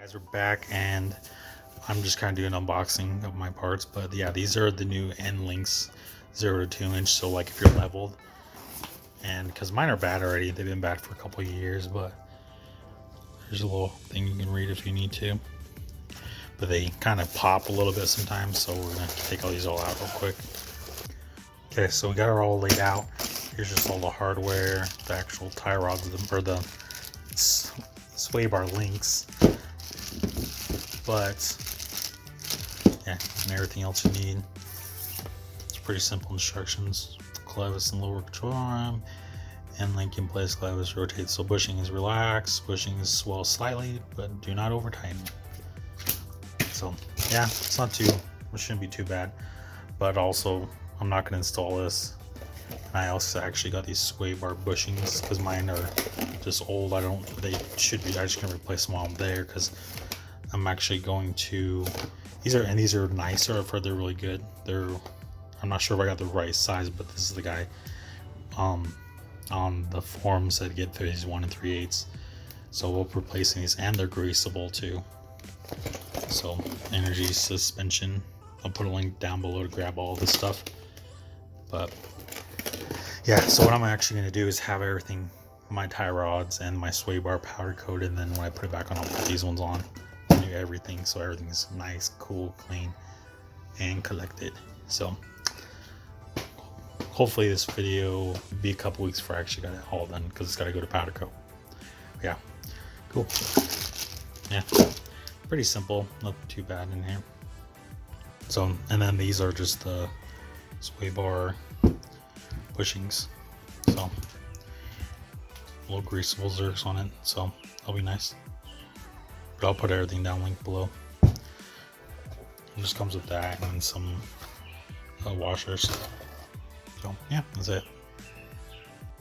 Guys, we're back and I'm just kind of doing an unboxing of my parts, but yeah, these are the new end links 0 to 2 inch. So like if you're leveled, and because mine are bad already, they've been bad for a couple of years, but there's a little thing you can read if you need to, but they kind of pop a little bit sometimes, so we're gonna take all these all out real quick. Okay, so we got it all laid out. Here's just all the hardware, the actual tie rods, or the sway bar links, but yeah, and everything else you need. It's pretty simple instructions. Clevis and lower control arm, and link in place. Clevis rotate so bushing is relaxed. Bushing is swell slightly, but do not over tighten. So yeah, it's not too, it shouldn't be too bad. But also, I'm not going to install this. And I also actually got these sway bar bushings because mine are just old. They should be, I just gonna replace them while I'm there, because I'm actually going to, these are nicer. I've heard they're really good. I'm not sure if I got the right size, but this is the guy on the forum said get these 1 3/8. So we'll be replacing these, and they're greasable too. So energy suspension, I'll put a link down below to grab all this stuff. But yeah, so what I'm actually going to do is have everything, my tie rods and my sway bar powder coated, and then when I put it back on, I'll put these ones on, do everything, so everything's nice, cool, clean, and collected. So hopefully this video will be a couple weeks before I actually got it all done, because it's got to go to powder coat. Yeah, cool. Yeah, pretty simple, not too bad in here. So, and then these are just the sway bar bushings, so little greasable zerks on it, so that'll be nice. But I'll put everything down link below. It just comes with that and some washers. So yeah, that's it.